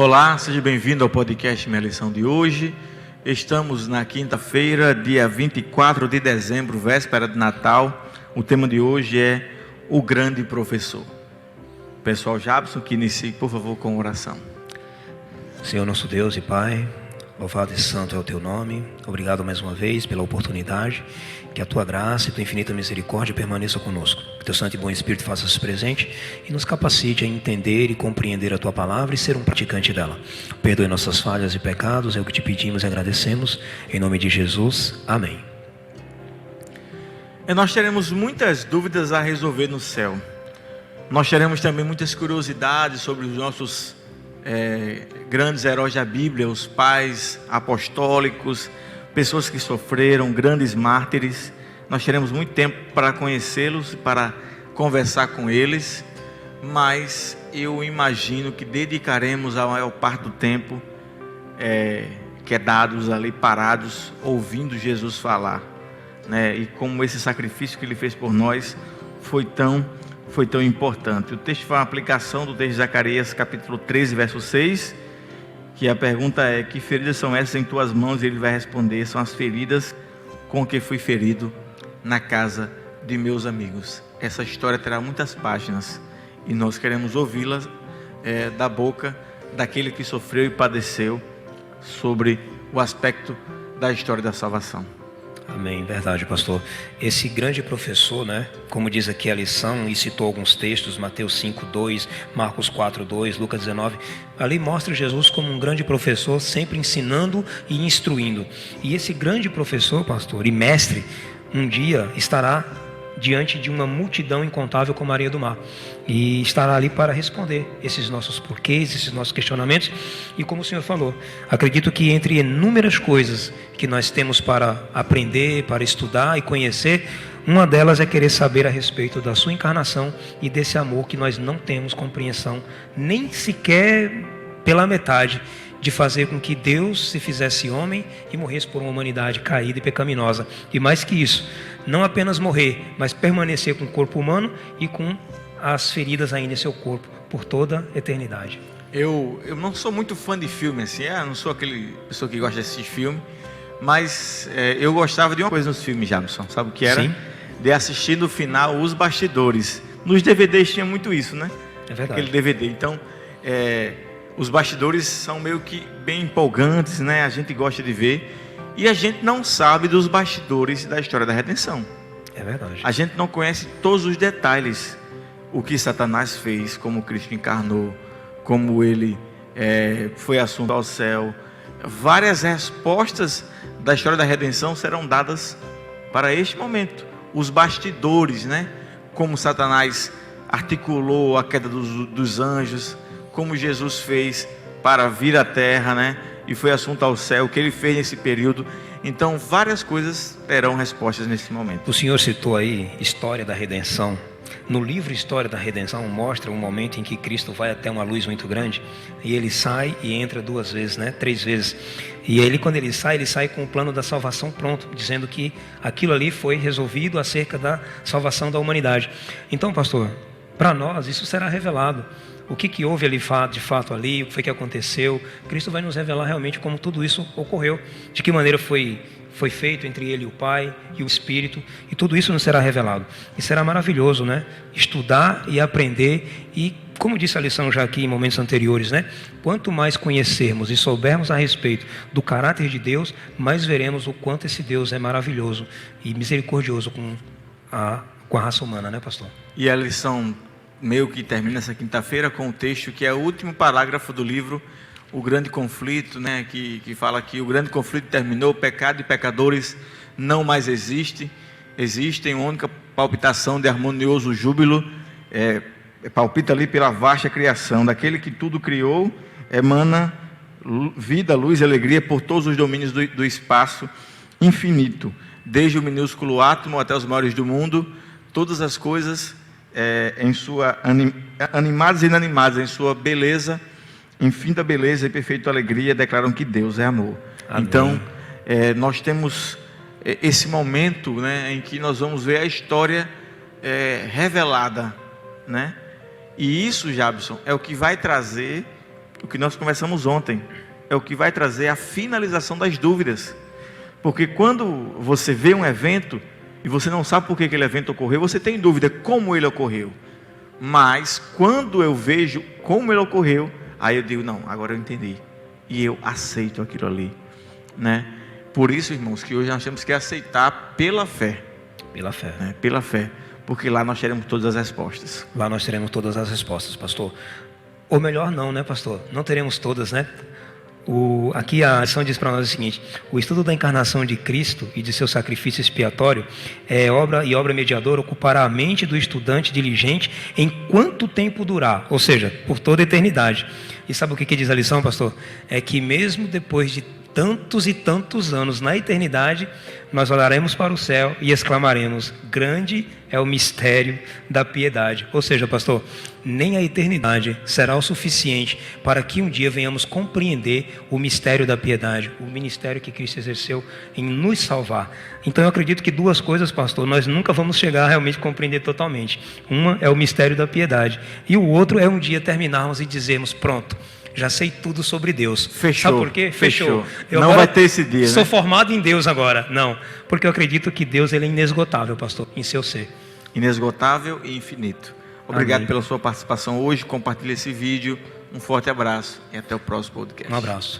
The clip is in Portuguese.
Olá, seja bem-vindo ao podcast Minha Lição de hoje. Estamos na quinta-feira, dia 24 de dezembro, véspera de Natal. O tema de hoje é o grande professor. Pessoal Jabson, que inicie, por favor, com oração. Senhor nosso Deus e Pai, louvado e santo é o Teu nome. Obrigado mais uma vez pela oportunidade. Que a Tua graça e Tua infinita misericórdia permaneçam conosco. Que Teu Santo e Bom Espírito faça-se presente e nos capacite a entender e compreender a Tua palavra e ser um praticante dela. Perdoe nossas falhas e pecados, é o que Te pedimos e agradecemos. Em nome de Jesus, amém. Nós teremos muitas dúvidas a resolver no céu. Nós teremos também muitas curiosidades sobre os nossos grandes heróis da Bíblia, os pais apostólicos, pessoas que sofreram, grandes mártires. Nós teremos muito tempo para conhecê-los, para conversar com eles, mas eu imagino que dedicaremos a maior parte do tempo quedados ali, parados, ouvindo Jesus falar, né? E como esse sacrifício que Ele fez por nós foi tão importante. O texto foi uma aplicação do texto de Zacarias, capítulo 13, verso 6, que a pergunta é: que feridas são essas em tuas mãos? E ele vai responder: são as feridas com que fui ferido na casa de meus amigos. Essa história terá muitas páginas e nós queremos ouvi-las da boca daquele que sofreu e padeceu sobre o aspecto da história da salvação. Amém, verdade, pastor. Esse grande professor, né, como diz aqui a lição, e citou alguns textos, Mateus 5:2, Marcos 4:2, Lucas 19, ali mostra Jesus como um grande professor, sempre ensinando e instruindo. E esse grande professor, pastor, e mestre, um dia estará diante de uma multidão incontável como a areia do mar, e estará ali para responder esses nossos porquês, esses nossos questionamentos. E como o senhor falou, acredito que entre inúmeras coisas que nós temos para aprender, para estudar e conhecer, uma delas é querer saber a respeito da sua encarnação e desse amor que nós não temos compreensão, nem sequer pela metade, de fazer com que Deus se fizesse homem e morresse por uma humanidade caída e pecaminosa. E mais que isso, não apenas morrer, mas permanecer com o corpo humano e com as feridas ainda em seu corpo por toda a eternidade. Eu não sou muito fã de filme assim, não sou aquele pessoa que gosta de assistir filme, mas eu gostava de uma coisa nos filmes, Jamson, sabe o que era? Sim. De assistir no final os bastidores. Nos DVDs tinha muito isso, né? É verdade. Aquele DVD. Então, os bastidores são meio que bem empolgantes, né? A gente gosta de ver. E a gente não sabe dos bastidores da história da redenção. É verdade. A gente não conhece todos os detalhes. O que Satanás fez, como Cristo encarnou, como ele foi assunto ao céu. Várias respostas da história da redenção serão dadas para este momento. Os bastidores, né? Como Satanás articulou a queda dos anjos, como Jesus fez para vir à terra, né? E foi assunto ao céu, o que ele fez nesse período. Então, várias coisas terão respostas nesse momento. O senhor citou aí História da Redenção. No livro História da Redenção mostra um momento em que Cristo vai até uma luz muito grande e ele sai e entra 2 vezes, né? 3 vezes. E aí, quando ele sai com o plano da salvação pronto, dizendo que aquilo ali foi resolvido acerca da salvação da humanidade. Então, pastor, para nós isso será revelado. O que houve ali de fato ali, o que foi que aconteceu. Cristo vai nos revelar realmente como tudo isso ocorreu, de que maneira foi feito entre Ele e o Pai e o Espírito, e tudo isso nos será revelado. E será maravilhoso, né? Estudar e aprender, e como disse a lição já aqui em momentos anteriores, né? Quanto mais conhecermos e soubermos a respeito do caráter de Deus, mais veremos o quanto esse Deus é maravilhoso e misericordioso com a raça humana, né, pastor? E a lição meio que termina essa quinta-feira com o texto que é o último parágrafo do livro O Grande Conflito, né? Que fala que o grande conflito terminou, pecado e pecadores não mais existem, uma única palpitação de harmonioso júbilo palpita ali pela vasta criação, daquele que tudo criou, emana vida, luz e alegria por todos os domínios do espaço infinito, desde o minúsculo átomo até os maiores do mundo, todas as coisas em sua animadas e inanimadas, em sua beleza, infinita beleza e perfeita alegria, declaram que Deus é amor. Amém. Então, nós temos esse momento, né, em que nós vamos ver a história revelada, né? E isso, Jabson, é o que vai trazer o que nós conversamos ontem, é o que vai trazer a finalização das dúvidas. Porque quando você vê um evento e você não sabe por que aquele evento ocorreu, você tem dúvida como ele ocorreu. Mas quando eu vejo como ele ocorreu, aí eu digo, não, agora eu entendi. E eu aceito aquilo ali, né? Por isso, irmãos, que hoje nós temos que aceitar pela fé. Pela fé. Né? Pela fé. Porque lá nós teremos todas as respostas. Lá nós teremos todas as respostas, pastor. Ou melhor não, né, pastor? Não teremos todas, né? Aqui a lição diz para nós o seguinte: o estudo da encarnação de Cristo e de seu sacrifício expiatório é obra mediadora, ocupará a mente do estudante diligente enquanto o tempo durar, ou seja, por toda a eternidade. E sabe o que diz a lição, pastor? É que mesmo depois de tantos e tantos anos na eternidade, nós olharemos para o céu e exclamaremos: grande é o mistério da piedade. Ou seja, pastor, nem a eternidade será o suficiente para que um dia venhamos compreender o mistério da piedade, o ministério que Cristo exerceu em nos salvar. Então eu acredito que duas coisas, pastor, nós nunca vamos chegar a realmente compreender totalmente. Uma é o mistério da piedade e o outro é um dia terminarmos e dizermos: pronto, já sei tudo sobre Deus. Fechou. Sabe por quê? Fechou. Não vai ter esse dia, sou né? formado em Deus agora. Não, porque eu acredito que Deus, ele é inesgotável, pastor, em seu ser. Inesgotável e infinito. Obrigado Amém. pela sua participação hoje. Compartilhe esse vídeo. Um forte abraço e até o próximo podcast. Um abraço.